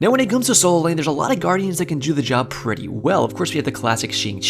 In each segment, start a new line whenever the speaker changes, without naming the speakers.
Now when it comes to solo lane, there's a lot of Guardians that can do the job pretty well. Of course, we have the classic Xing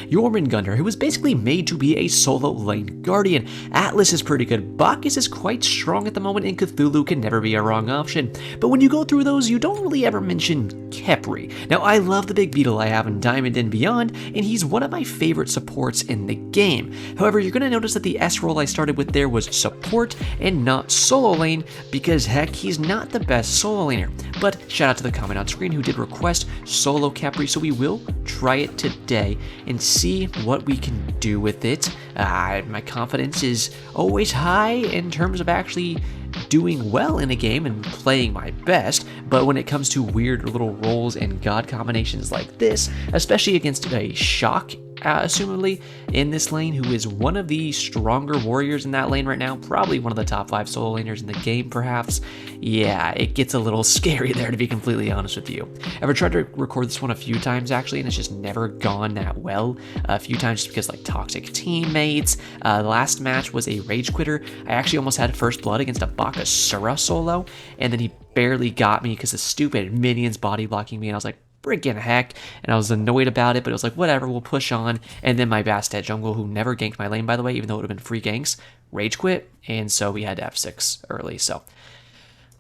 Jormungandr, who was basically made to be a solo lane Guardian. Atlas is pretty good, Bacchus is quite strong at the moment, and Cthulhu can never be a wrong option. But when you go through those, you don't really ever mention Khepri. Now I love the big beetle I have in Diamond and Beyond, and he's one of my favorite supports in the game. However, you're going to notice that the S role I started with there was support and not solo lane, because heck, he's not the best solo laner. But shout out to the comment on screen who did request solo Khepri, so we will try it today and see what we can do with it. My confidence is always high in terms of actually doing well in a game and playing my best, but when it comes to weird little roles and god combinations like this, especially against a Shock, assumedly, in this lane, who is one of the stronger warriors in that lane right now, probably one of the top 5 solo laners in the game, perhaps. Yeah, it gets a little scary there, to be completely honest with you. I've tried to record this one a few times, actually, and it's just never gone that well. A few times just because, like, toxic teammates. The last match was a Rage Quitter. I actually almost had first blood against a Bakasura solo, and then he barely got me because the stupid minions body blocking me, and I was like, friggin' heck, and I was annoyed about it, but it was like, whatever, we'll push on. And then my Bastet jungle, who never ganked my lane, by the way, even though it would have been free ganks, rage quit, and so we had to F6 early, so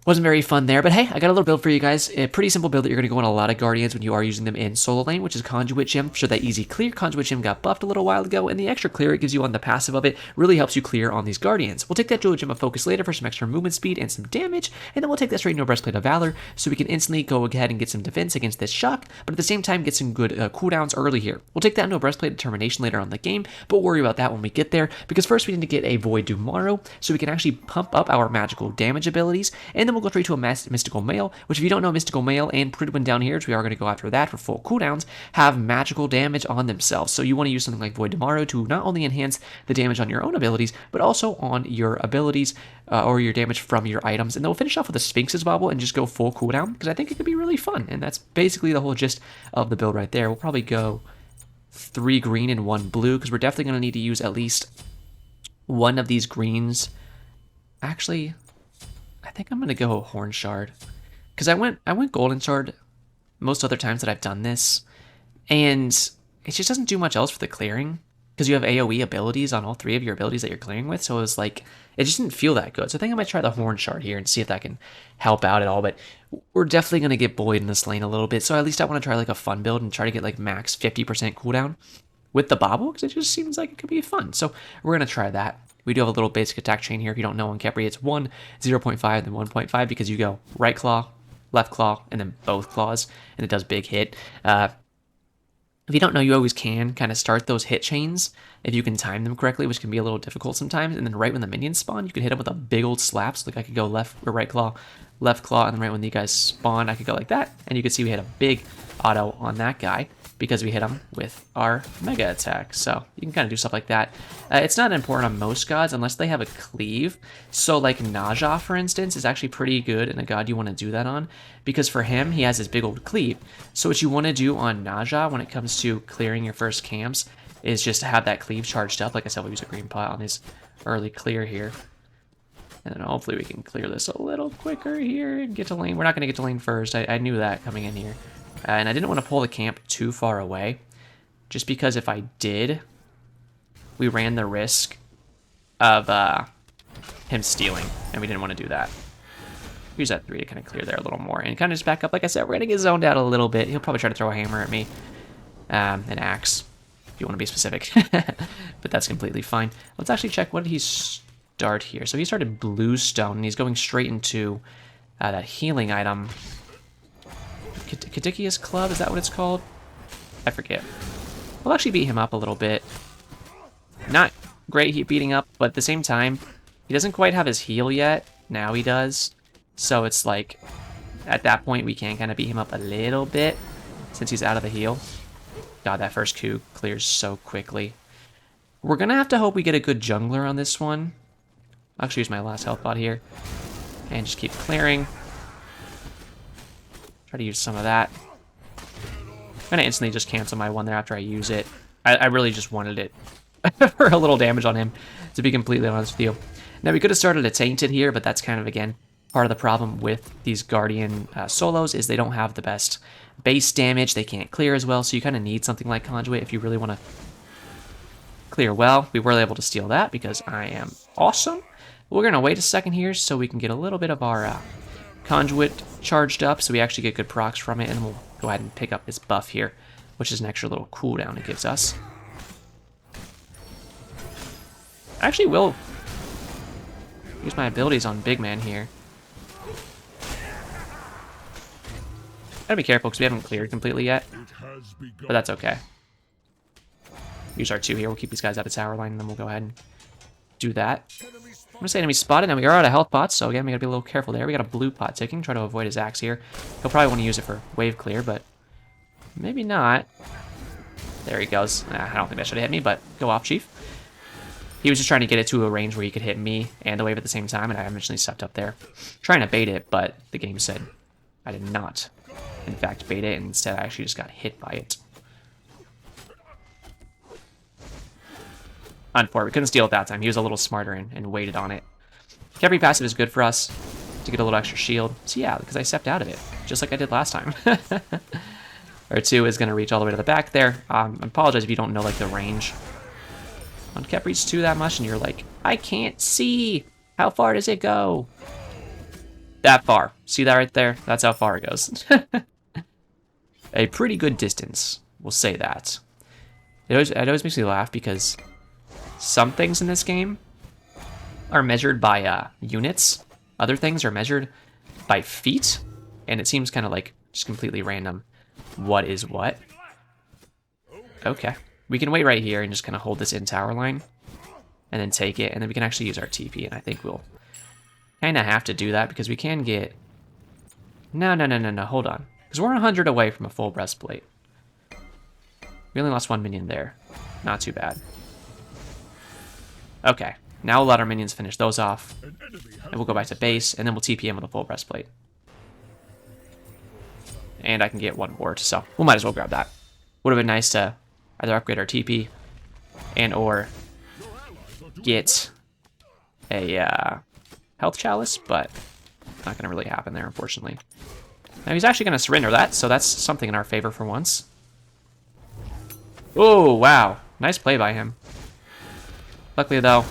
wasn't very fun there. But hey, I got a little build for you guys. A pretty simple build that you're going to go on a lot of Guardians when you are using them in solo lane, which is Conduit Gem. So that easy clear, Conduit Gem got buffed a little while ago, and the extra clear it gives you on the passive of it really helps you clear on these Guardians. We'll take that Jewel Gem of Focus later for some extra movement speed and some damage, and then we'll take that straight into a Breastplate of Valor so we can instantly go ahead and get some defense against this Shock, but at the same time get some good cooldowns early here. We'll take that into a Breastplate Determination later on in the game, but we'll worry about that when we get there, because first we need to get a Void Tomorrow so we can actually pump up our magical damage abilities, and then we'll go straight to a Mystical Mail, which if you don't know, Mystical Mail and Prudwin down here, which we are going to go after that for full cooldowns, have magical damage on themselves. So you want to use something like Void Tomorrow to not only enhance the damage on your own abilities, but also on your abilities or your damage from your items. And then we'll finish off with a Sphinx's Bobble and just go full cooldown, because I think it could be really fun. And that's basically the whole gist of the build right there. We'll probably go 3 green and 1 blue, because we're definitely going to need to use at least one of these greens. Actually, I think I'm gonna go Horn Shard, because I went Golden Shard most other times that I've done this, and it just doesn't do much else for the clearing, because you have AoE abilities on all 3 of your abilities that you're clearing with, so it was like, it just didn't feel that good. So I think I might try the Horn Shard here and see if that can help out at all, but we're definitely gonna get bullied in this lane a little bit, so at least I want to try like a fun build and try to get like max 50% cooldown with the Bobble, because it just seems like it could be fun. So we're gonna try that. We do have a little basic attack chain here. If you don't know on Khepri, it's 1, 0.5, then 1.5, because you go right claw, left claw, and then both claws, and it does big hit. If you don't know, you always can kind of start those hit chains if you can time them correctly, which can be a little difficult sometimes. And then right when the minions spawn, you can hit them with a big old slap. So like I could go left or right claw, left claw, and then right when you guys spawn, I could go like that. And you can see we had a big auto on that guy, because we hit him with our mega attack. So you can kind of do stuff like that. It's not important on most gods unless they have a cleave. So like Naja, for instance, is actually pretty good in a god you want to do that on, because for him, he has his big old cleave. So what you want to do on Naja when it comes to clearing your first camps is just to have that cleave charged up. Like I said, we'll use a green pot on his early clear here. And then hopefully we can clear this a little quicker here and get to lane. We're not going to get to lane first. I knew that coming in here. And I didn't want to pull the camp too far away, just because if I did, we ran the risk of him stealing, and we didn't want to do that. Use that 3 to kind of clear there a little more, and kind of just back up. Like I said, we're going to get zoned out a little bit. He'll probably try to throw a hammer at me, an axe, if you want to be specific, but that's completely fine. Let's actually check what did he start here. So he started Bluestone, and he's going straight into that healing item. Cadikius Club, is that what it's called? I forget. We'll actually beat him up a little bit. Not great beating up, but at the same time, he doesn't quite have his heal yet. Now he does. So it's like, at that point, we can kind of beat him up a little bit, since he's out of the heal. God, that first Q clears so quickly. We're going to have to hope we get a good jungler on this one. I'll actually use my last health pot here, and just keep clearing. Try to use some of that. I'm gonna instantly just cancel my one there after I use it. I really just wanted it for a little damage on him, to be completely honest with you. Now we could have started a Tainted here, but that's kind of, again, Part of the problem with these Guardian solos is they don't have the best base damage. They can't clear as well, so you kind of need something like Conduit if you really want to clear well. We were able to steal that because I am awesome. We're going to wait a second here so we can get a little bit of our Conduit charged up so we actually get good procs from it, and we'll go ahead and pick up this buff here, which is an extra little cooldown it gives us. I actually will use my abilities on Big Man here. Gotta be careful because we haven't cleared completely yet, but that's okay. Use R2 here, we'll keep these guys out of tower line, and then we'll go ahead and do that. I'm gonna say enemy spotted, and we are out of health pots, so again, we gotta be a little careful there. We got a blue pot ticking, try to avoid his axe here. He'll probably want to use it for wave clear, but maybe not. There he goes. I don't think that should have hit me, but go off, Chief. He was just trying to get it to a range where he could hit me and the wave at the same time, and I eventually stepped up there. Trying to bait it, but the game said I did not, in fact, bait it, and instead I actually just got hit by it. Unfortunately, we couldn't steal it that time. He was a little smarter and waited on it. Khepri passive is good for us to get a little extra shield. So yeah, because I stepped out of it, just like I did last time. R2 is going to reach all the way to the back there. I apologize if you don't know like the range on Khepri's 2 that much, and you're like, I can't see. How far does it go? That far. See that right there? That's how far it goes. A pretty good distance, we'll say that. It always makes me laugh because some things in this game are measured by units. Other things are measured by feet, and it seems kind of like just completely random what is what. Okay. We can wait right here and just kind of hold this in tower line and then take it, and then we can actually use our TP, and I think we'll kind of have to do that because we can get... No, hold on. Because we're 100 away from a full breastplate. We only lost 1 minion there. Not too bad. Okay, now we'll let our minions finish those off, and we'll go back to base, and then we'll TP in with a full breastplate. And I can get 1 ward, so we might as well grab that. Would have been nice to either upgrade our TP and or get a health chalice, but not going to really happen there, unfortunately. Now he's actually going to surrender that, so that's something in our favor for once. Oh, wow. Nice play by him. Luckily, though,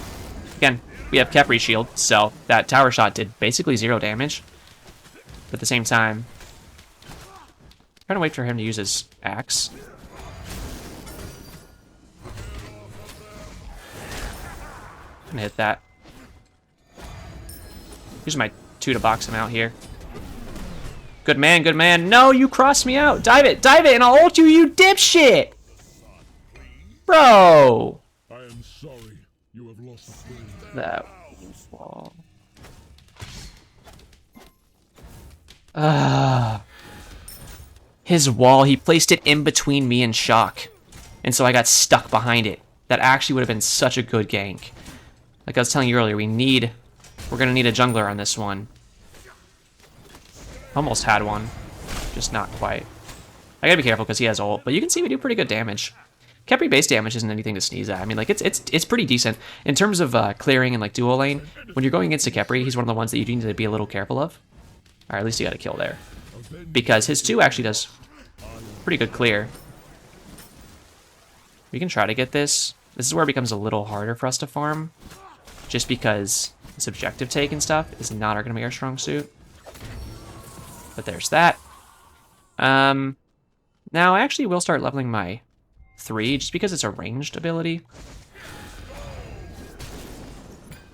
again, we have Khepri shield, so that tower shot did basically 0 damage. But at the same time, I'm trying to wait for him to use his axe. I'm gonna hit that. Use my 2 to box him out here. Good man, good man. No, you crossed me out. Dive it, and I'll ult you, you dipshit! Bro!
I am sorry. You have lost a friend.
That wall. His wall, he placed it in between me and Shock. And so I got stuck behind it. That actually would have been such a good gank. Like I was telling you earlier, we're gonna need a jungler on this one. Almost had one. Just not quite. I gotta be careful because he has ult, but you can see we do pretty good damage. Khepri base damage isn't anything to sneeze at. I mean, like, it's pretty decent. In terms of clearing and, like, dual lane, when you're going against a Khepri, he's one of the ones that you need to be a little careful of. Or at least you got a kill there. Because his 2 actually does pretty good clear. We can try to get this. This is where it becomes a little harder for us to farm. Just because this objective take and stuff is not going to be our strong suit. But there's that. Now, I actually will start leveling my 3, just because it's a ranged ability.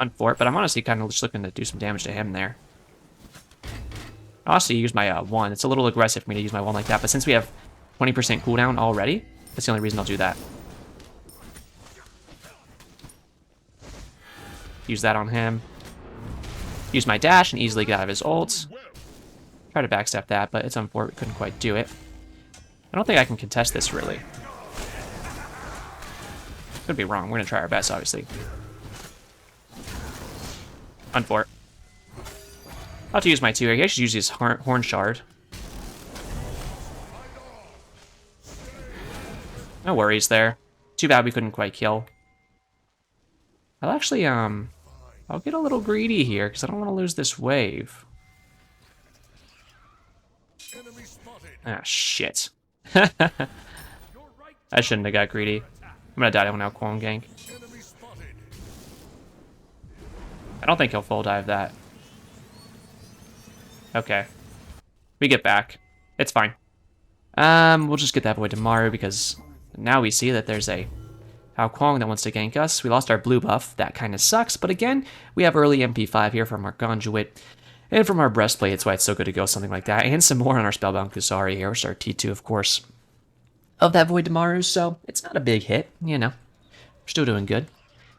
On Fort, but I'm honestly kind of just looking to do some damage to him there. I'll also use my 1. It's a little aggressive for me to use my 1 like that, but since we have 20% cooldown already, that's the only reason I'll do that. Use that on him. Use my dash and easily get out of his ult. Try to backstep that, but it's unfortunate we couldn't quite do it. I don't think I can contest this, really. Could be wrong. We're going to try our best, obviously. Unfort. I'll have to use my 2 here. He should use his horn shard. No worries there. Too bad we couldn't quite kill. I'll actually, I'll get a little greedy here, because I don't want to lose this wave. Ah, shit. I shouldn't have got greedy. I'm gonna die now, Quang gank. I don't think he'll full dive that. Okay. We get back. It's fine. We'll just get that Void tomorrow because now we see that there's a Hao Kwang that wants to gank us. We lost our blue buff. That kind of sucks, but again, we have early MP5 here from our Conduit and from our Breastplate. That's why it's so good to go something like that. And some more on our Spellbound Kusari here, which is our T2, of course, of that Void tomorrow. So it's not a big hit, you know. We're still doing good.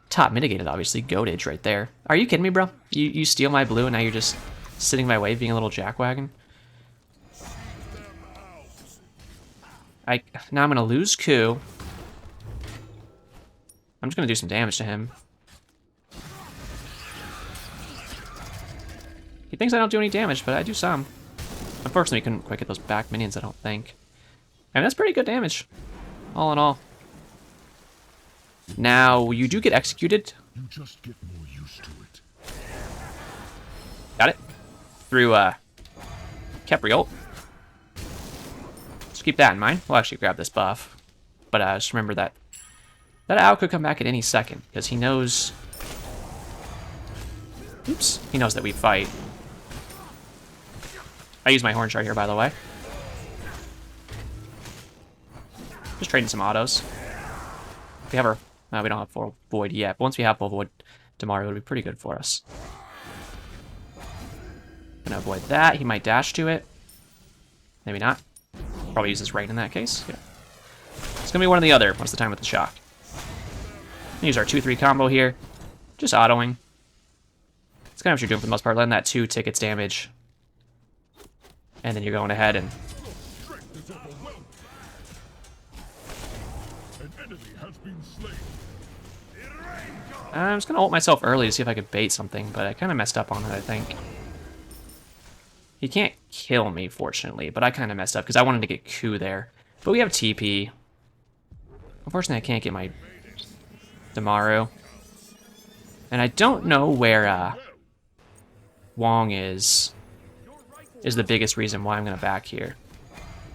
Top mitigated, obviously. Goatage right there. Are you kidding me, bro? You steal my blue and now you're just sitting my way being a little jackwagon? Now I'm going to lose Q. I'm just going to do some damage to him. He thinks I don't do any damage, but I do some. Unfortunately, we couldn't quite get those back minions, I don't think. And that's pretty good damage, all in all. Now, you do get executed.
You just get more used to it.
Got it. Through, Khepri ult. Just keep that in mind. We'll actually grab this buff. But just remember that Ao could come back at any second, because he knows... Oops. He knows that we fight. I use my horn shard here, by the way. Just trading some autos. We have our... we don't have full void yet, but once we have full void tomorrow, it'll be pretty good for us. Gonna avoid that. He might dash to it. Maybe not. Probably use his right in that case. Yeah. It's gonna be one or the other most of the time with the shock. Use our 2-3 combo here. Just autoing. It's kind of what you're doing for the most part, letting that 2 tickets damage. And then you're going ahead and... I'm just gonna ult myself early to see if I could bait something, but I kind of messed up on it, I think. He can't kill me, fortunately, but I kind of messed up because I wanted to get Q there. But we have TP. Unfortunately, I can't get my Damaru. And I don't know where Wong is the biggest reason why I'm going to back here.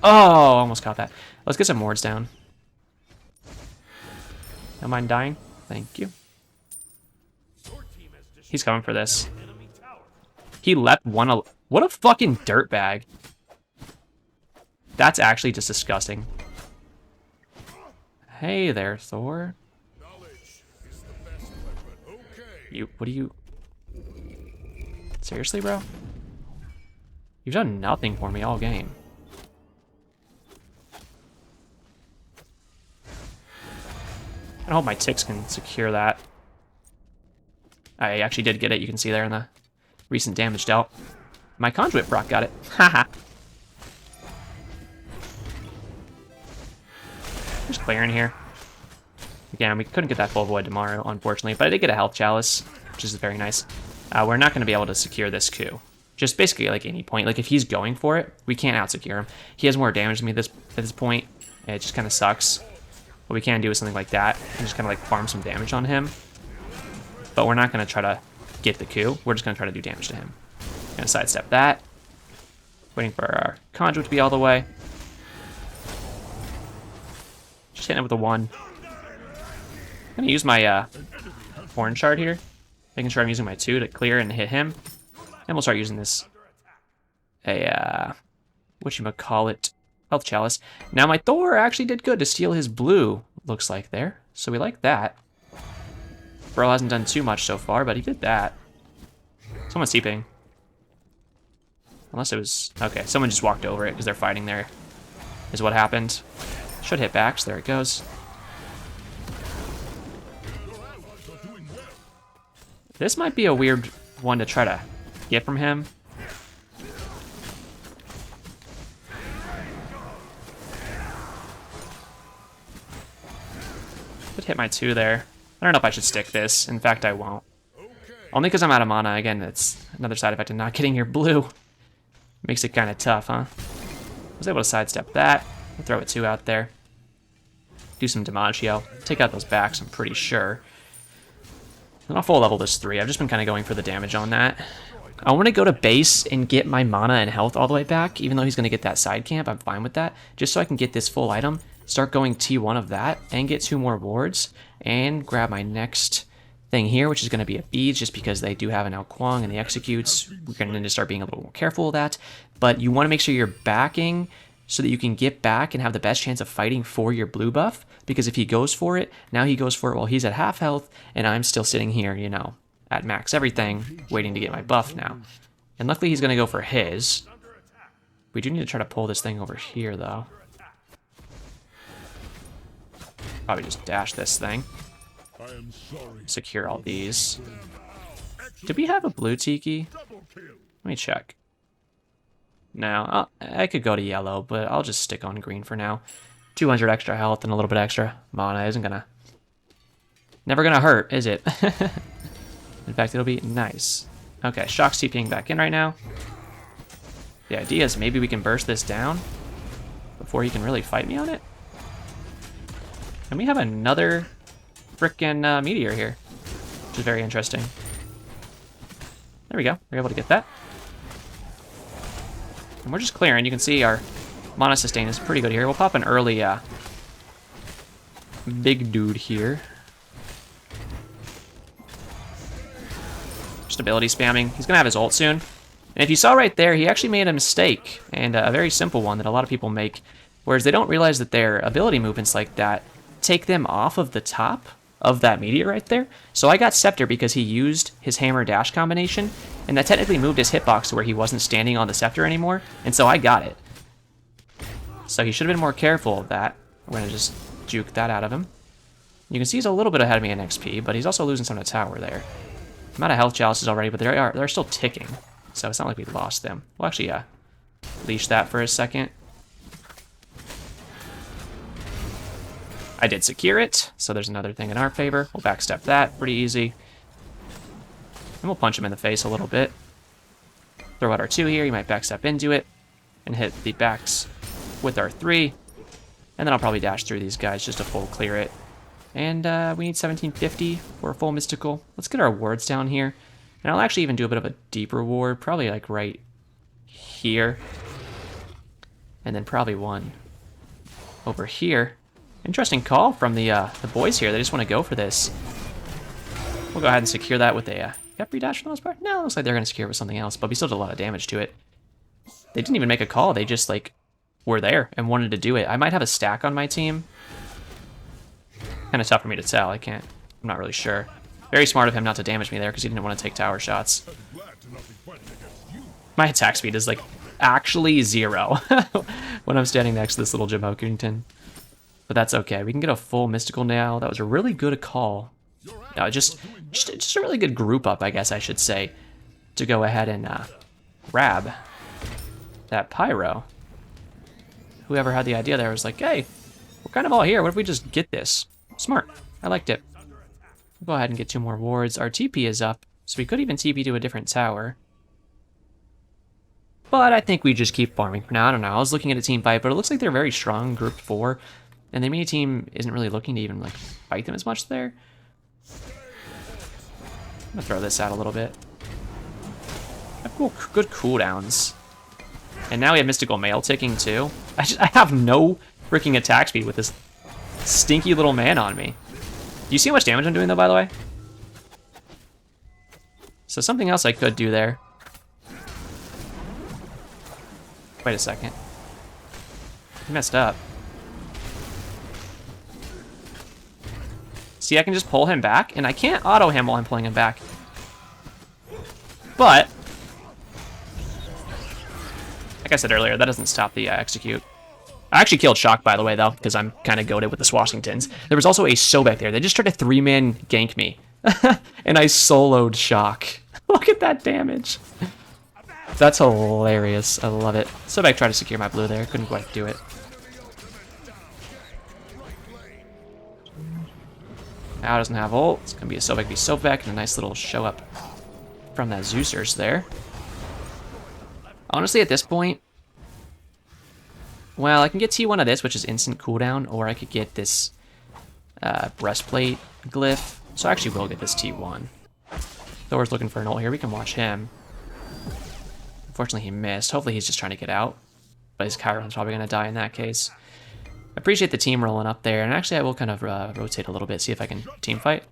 Oh, almost caught that. Let's get some wards down. Don't mind dying. Thank you. He's coming for this. He left one... What a fucking dirtbag. That's actually just disgusting. Hey there, Thor. What do you... Seriously, bro? You've done nothing for me all game. I hope my ticks can secure that. I actually did get it, you can see there in the recent damage dealt. My Conduit proc got it. Haha. Just clearing here. Again, we couldn't get that full void tomorrow, unfortunately, but I did get a health chalice, which is very nice. We're not going to be able to secure this Q. Just basically like any point. Like if he's going for it, we can't out-secure him. He has more damage than me at this point. It just kind of sucks. What we can do is something like that and just kind of like farm some damage on him. But we're not going to try to get the Q. We're just going to try to do damage to him. Gonna sidestep that. Waiting for our Conduit to be all the way. Just hitting it with a 1. I'm gonna use my horn shard here. Making sure I'm using my 2 to clear and hit him. And we'll start using this whatchamacallit, health chalice. Now my Thor actually did good to steal his blue, looks like there. So we like that. Bro hasn't done too much so far, but he did that. Someone's TPing. Unless it was... Okay, someone just walked over it because they're fighting there, is what happened. Should hit back, so there it goes. This might be a weird one to try to get from him. Could hit my 2 there. I don't know if I should stick this. In fact, I won't. Only because I'm out of mana. Again, it's another side effect of not getting your blue. Makes it kind of tough, huh? I was able to sidestep that. We'll throw a 2 out there. Do some Dimaggio. Take out those backs, I'm pretty sure. And I'll full level this 3. I've just been kind of going for the damage on that. I want to go to base and get my mana and health all the way back, even though he's going to get that side camp. I'm fine with that, just so I can get this full item, start going T1 of that, and get 2 more wards, and grab my next thing here, which is going to be a beads, just because they do have an Ao Kuang and the executes. We're going to need to start being a little more careful of that, but you want to make sure you're backing so that you can get back and have the best chance of fighting for your blue buff, because if he goes for it, now he goes for it while he's at half health, and I'm still sitting here, you know, at max everything, waiting to get my buff now. And luckily he's going to go for his. We do need to try to pull this thing over here, though. Probably just dash this thing. Secure all these. Did we have a blue tiki? Let me check. No, I could go to yellow, but I'll just stick on green for now. 200 extra health and a little bit extra mana isn't gonna... never gonna hurt, is it? In fact, it'll be nice. Okay, Shock's TPing back in right now. The idea is maybe we can burst this down before he can really fight me on it. And we have another frickin' meteor here, which is very interesting. There we go. We're able to get that. And we're just clearing. You can see our mana sustain is pretty good here. We'll pop an early big dude here. Just ability spamming. He's going to have his ult soon. And if you saw right there, he actually made a mistake, and a very simple one that a lot of people make, whereas they don't realize that their ability movements like that take them off of the top of that meteor right there. So I got Scepter because he used his hammer dash combination, and that technically moved his hitbox to where he wasn't standing on the Scepter anymore, and so I got it. So he should have been more careful of that. We're going to just juke that out of him. You can see he's a little bit ahead of me in XP, but he's also losing some of the tower there. I'm out of health chalices already, but they're still ticking, so it's not like we lost them. We'll actually leash that for a second. I did secure it, so there's another thing in our favor. We'll backstep that, pretty easy. And we'll punch him in the face a little bit. Throw out our 2 here, he might backstep into it, and hit the backs with our 3. And then I'll probably dash through these guys just to full clear it. And we need 1750 for a full mystical. Let's get our wards down here. And I'll actually even do a bit of a deeper ward, probably like right here. And then probably one over here. Interesting call from the boys here. They just want to go for this. We'll go ahead and secure that with a Khepri dash for the most part. No, it looks like they're going to secure it with something else, but we still did a lot of damage to it. They didn't even make a call. They just, like, were there and wanted to do it. I might have a stack on my team. Kind of tough for me to tell. I'm not really sure. Very smart of him not to damage me there because he didn't want to take tower shots. My attack speed is, like, actually 0 when I'm standing next to this little Jim Hookington. But that's okay. We can get a full mystical now. That was a really good call. Just a really good group up, I guess I should say, to go ahead and grab that pyro. Whoever had the idea there was like, hey, we're kind of all here. What if we just get this? Smart. I liked it. We'll go ahead and get 2 more wards. Our TP is up, so we could even TP to a different tower. But I think we just keep farming for now. I don't know. I was looking at a team fight, but it looks like they're very strong, group 4. And the mini team isn't really looking to even like fight them as much there. I'm gonna throw this out a little bit. I have good cooldowns. And now we have mystical mail ticking too. I have no freaking attack speed with this stinky little man on me. Do you see how much damage I'm doing though, by the way? So something else I could do there. Wait a second. I messed up. See, I can just pull him back, and I can't auto him while I'm pulling him back. But, like I said earlier, that doesn't stop the execute. I actually killed Shock, by the way, though, because I'm kind of goated with the Swashingtons. There was also a Sobek there. They just tried to 3-man gank me, and I soloed Shock. Look at that damage. That's hilarious. I love it. Sobek tried to secure my blue there. Couldn't quite do it. Now doesn't have ult. It's going to be a Sobek v Sobek and a nice little show up from that Zeusers there. Honestly, at this point, well, I can get T1 of this, which is instant cooldown, or I could get this breastplate glyph. So I actually will get this T1. Thor's looking for an ult here. We can watch him. Unfortunately, he missed. Hopefully, he's just trying to get out. But his Chiron's probably going to die in that case. I appreciate the team rolling up there. And actually, I will kind of rotate a little bit, see if I can team fight.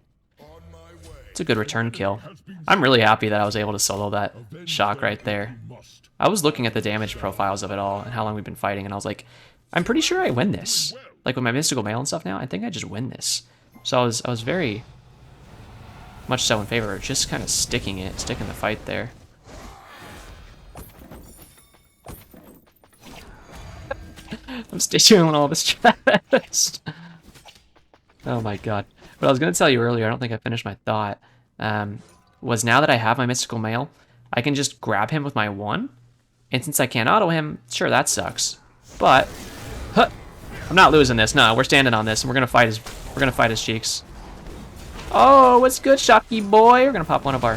It's a good return kill. I'm really happy that I was able to solo that shock right there. I was looking at the damage profiles of it all and how long we've been fighting, and I was like, I'm pretty sure I win this. Like with my mystical mail and stuff now, I think I just win this. So I was very much so in favor of just kind of sticking the fight there. I'm still doing all this chest. Oh my god. What I was going to tell you earlier, I don't think I finished my thought, was now that I have my mystical mail, I can just grab him with my 1. And since I can't auto him, sure, that sucks. But, I'm not losing this. No, we're standing on this, and we're gonna fight his cheeks. Oh, what's good, Shocky boy? We're gonna pop one of our.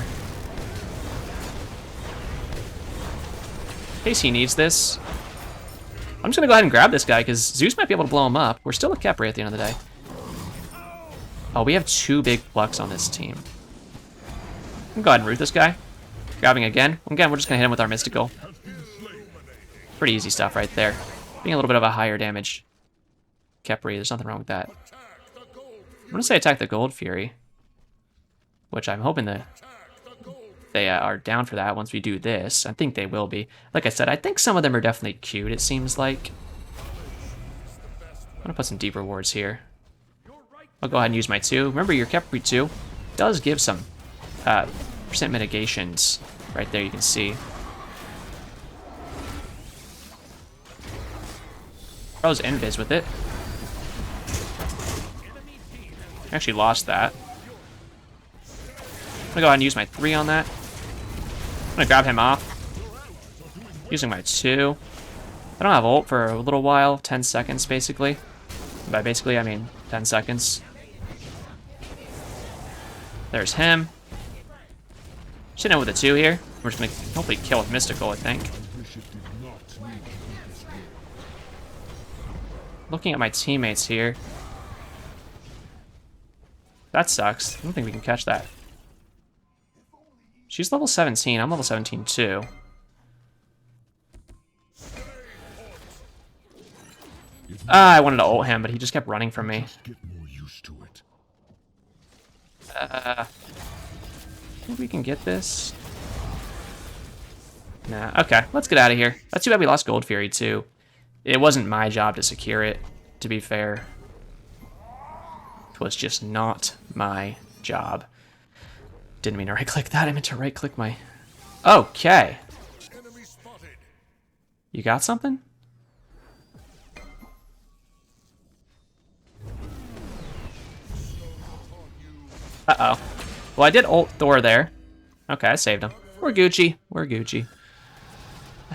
In case he needs this. I'm just gonna go ahead and grab this guy because Zeus might be able to blow him up. We're still a Khepri at the end of the day. Oh, we have 2 big plucks on this team. I'm gonna go ahead and root this guy. Grabbing again. Again, we're just gonna hit him with our mystical. Pretty easy stuff right there. Being a little bit of a higher damage Khepri, there's nothing wrong with that. I'm gonna say attack the Gold Fury, which I'm hoping that they are down for that once we do this. I think they will be. Like I said, I think some of them are definitely cute, it seems like. I'm gonna put some deeper wards here. I'll go ahead and use my 2. Remember, your Khepri 2 does give some percent mitigations. Right there, you can see. Throws invis with it. Actually lost that. I'm gonna go ahead and use my 3 on that. I'm gonna grab him off. Using my 2. I don't have ult for a little while, 10 seconds basically. By basically, I mean 10 seconds. There's him. Sitting with a 2 here. We're just gonna hopefully kill with Mystical, I think. Looking at my teammates here. That sucks. I don't think we can catch that. She's level 17. I'm level 17 too. I wanted to ult him, but he just kept running from me. I think we can get this. Nah, okay. Let's get out of here. That's too bad we lost Gold Fury too. It wasn't my job to secure it, to be fair. It was just not my job. Didn't mean to right-click that. I meant to right-click my... Okay. You got something? Uh-oh. Well, I did ult Thor there. Okay, I saved him. We're Gucci. We're Gucci.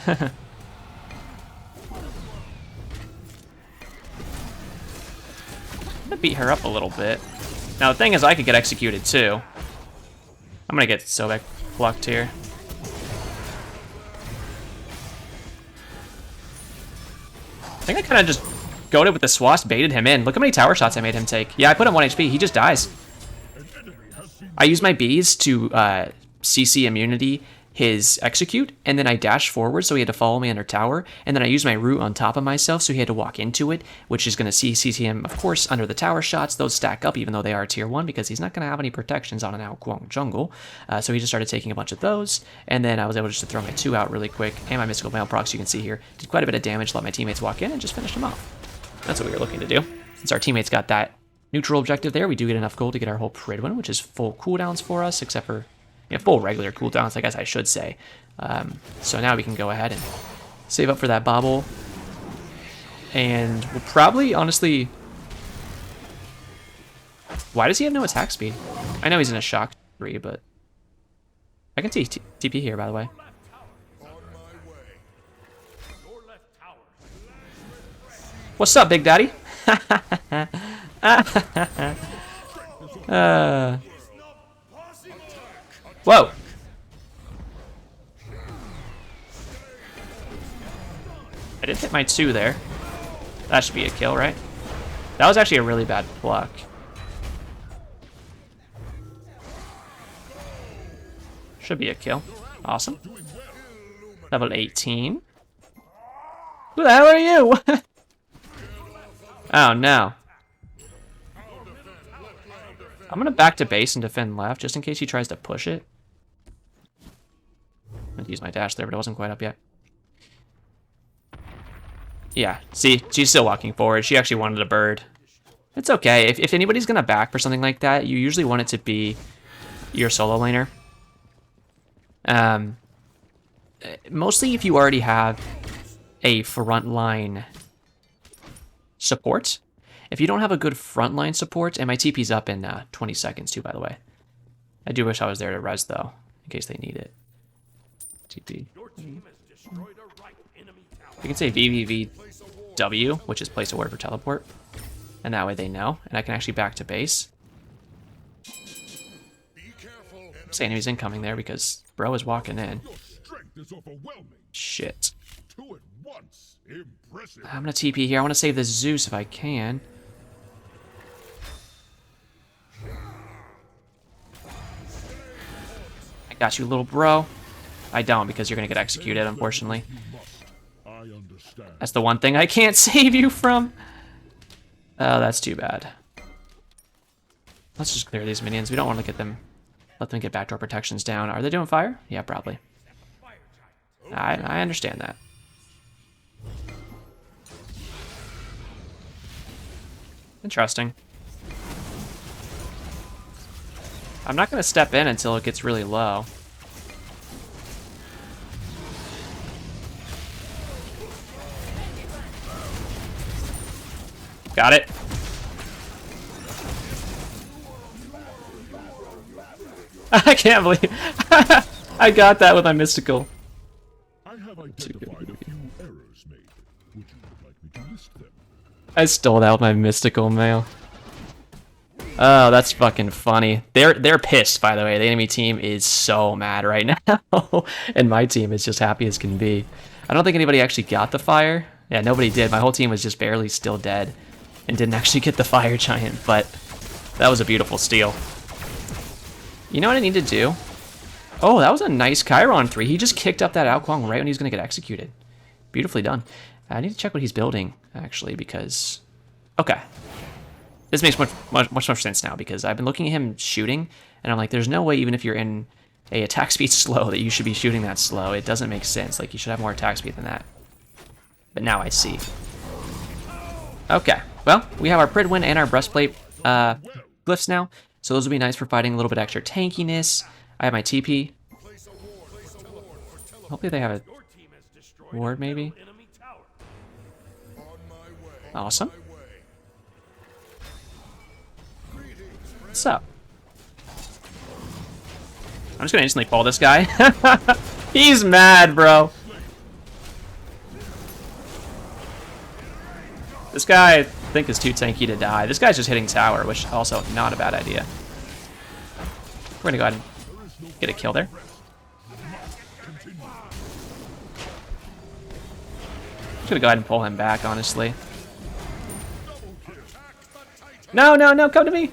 I'm gonna beat her up a little bit. Now, the thing is, I could get executed, too. I'm gonna get Sobek plucked here. I think I kind of just goaded with the swast, baited him in. Look how many tower shots I made him take. Yeah, I put him 1 HP. He just dies. I use my bees to CC immunity his execute, and then I dashed forward so he had to follow me under tower, and then I used my root on top of myself so he had to walk into it, which is going to CC him, of course, under the tower shots. Those stack up even though they are tier 1 because he's not going to have any protections on an Ao Kuang jungle. So he just started taking a bunch of those, and then I was able just to throw my 2 out really quick, and my mystical mail procs you can see here. Did quite a bit of damage, let my teammates walk in, and just finished him off. That's what we were looking to do. Since our teammates got that neutral objective there, we do get enough gold to get our whole Pridwin, which is full cooldowns for us, except for full regular cooldowns, I guess I should say. So now we can go ahead and save up for that bobble. And we'll probably, honestly... Why does he have no attack speed? I know he's in a shock 3, but... I can see TP here, by the way. What's up, Big Daddy? Whoa! I did hit my 2 there. That should be a kill, right? That was actually a really bad block. Should be a kill. Awesome. Level 18. Who the hell are you? Oh no. I'm gonna back to base and defend left just in case he tries to push it. I'm gonna use my dash there, but it wasn't quite up yet. Yeah, see, she's still walking forward. She actually wanted a bird. It's okay. If anybody's gonna back for something like that, you usually want it to be your solo laner. Mostly if you already have a frontline support. If you don't have a good frontline support, and my TP's up in 20 seconds too, by the way. I do wish I was there to res though, in case they need it. TP. You can say VVVW, which is place a word for teleport. And that way they know, and I can actually back to base. Say enemies incoming there because bro is walking in. Shit. I'm gonna TP here. I want to save this Zeus if I can. I got you, little bro. I don't because you're gonna get executed, unfortunately. That's the one thing I can't save you from. Oh, that's too bad. Let's just clear these minions. We don't want to get them. Let them get backdoor protections down. Are they doing fire? Yeah, probably. I understand that. Interesting. I'm not going to step in until it gets really low. Got it. I can't believe I got that with my mystical.
I have identified a few errors made. Would you like me to list them?
I stole that with my mystical mail. Oh, that's fucking funny. They're pissed, by the way. The enemy team is so mad right now. And my team is just happy as can be. I don't think anybody actually got the fire. Yeah, nobody did. My whole team was just barely still dead and didn't actually get the fire giant, but that was a beautiful steal. You know what I need to do? Oh, that was a nice Chiron 3. He just kicked up that Ao Kuang right when he was going to get executed. Beautifully done. I need to check what he's building, actually, because... Okay. This makes much more sense now, because I've been looking at him shooting, and I'm like, there's no way, even if you're in a attack speed slow, that you should be shooting that slow. It doesn't make sense. Like, you should have more attack speed than that. But now I see. Okay. Well, we have our Pridwin and our breastplate glyphs now. So those will be nice for fighting a little bit extra tankiness. I have my TP. Hopefully they have a ward, maybe. Awesome. What's up? I'm just gonna instantly pull this guy. He's mad, bro. This guy, I think, is too tanky to die. This guy's just hitting tower, which also not a bad idea. We're gonna go ahead and get a kill there. I'm gonna go ahead and pull him back, honestly. No, no, no, come to me!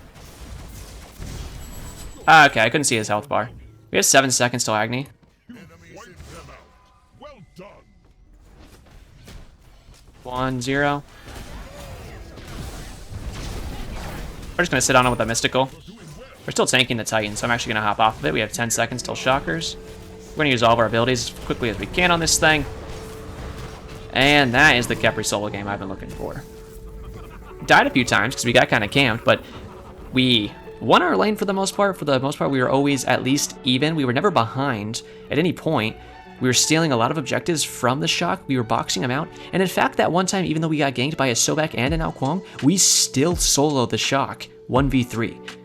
Okay, I couldn't see his health bar. We have 7 seconds till Agni. 1-0. We're just gonna sit on him with a mystical. We're still tanking the Titan, so I'm actually gonna hop off of it. We have 10 seconds till Shockers. We're gonna use all of our abilities as quickly as we can on this thing. And that is the Khepri solo game I've been looking for. Died a few times because we got kind of camped, but we won our lane for the most part. For the most part, we were always at least even. We were never behind at any point. We were stealing a lot of objectives from the Shock. We were boxing them out. And in fact, that one time, even though we got ganked by a Sobek and an Ao Kuang, we still soloed the Shock 1v3.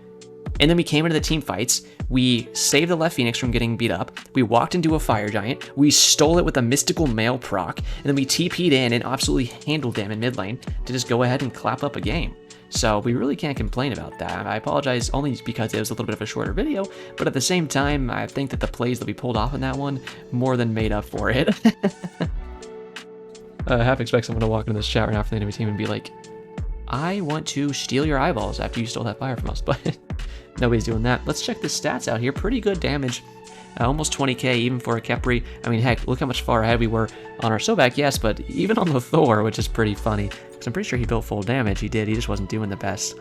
And then we came into the team fights. We saved the left Phoenix from getting beat up. We walked into a Fire Giant. We stole it with a mystical mail proc. And then we TP'd in and absolutely handled them in mid lane to just go ahead and clap up a game. So we really can't complain about that. I apologize only because it was a little bit of a shorter video, but at the same time, I think that the plays that we pulled off in that one more than made up for it. I half expect someone to walk into this chat right now from the enemy team and be like, I want to steal your eyeballs after you stole that fire from us, but nobody's doing that. Let's check the stats out here. Pretty good damage. almost 20k even for a Khepri. I mean, heck, look how much far ahead we were on our Sobek, yes, but even on the Thor, which is pretty funny, because I'm pretty sure he built full damage. He did, he just wasn't doing the best.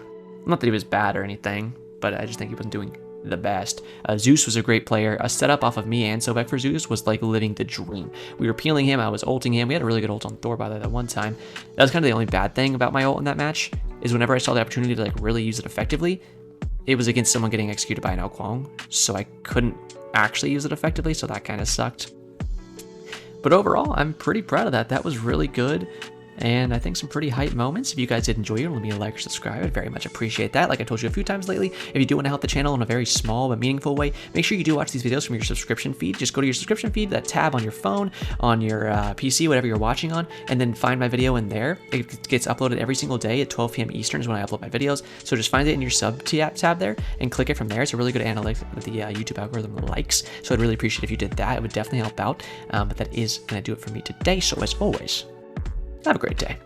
Not that he was bad or anything, but I just think he wasn't doing the best. Zeus was a great player. A setup off of me and Sobek for Zeus was like living the dream. We were peeling him, I was ulting him. We had a really good ult on Thor by that one time. That was kind of the only bad thing about my ult in that match, is whenever I saw the opportunity to like really use it effectively, it was against someone getting executed by an Ao Kuang, so I couldn't actually use it effectively, so that kind of sucked. But overall, I'm pretty proud of that. That was really good. And I think some pretty hype moments. If you guys did enjoy it, let me a like or subscribe. I'd very much appreciate that. Like I told you a few times lately, if you do want to help the channel in a very small but meaningful way, make sure you do watch these videos from your subscription feed. Just go to your subscription feed, that tab on your phone, on your PC, whatever you're watching on, and then find my video in there. It gets uploaded every single day at 12 p.m. Eastern is when I upload my videos. So just find it in your sub tab there and click it from there. It's a really good analytics that the YouTube algorithm likes. So I'd really appreciate if you did that. It would definitely help out. But that is going to do it for me today. So as always, have a great day.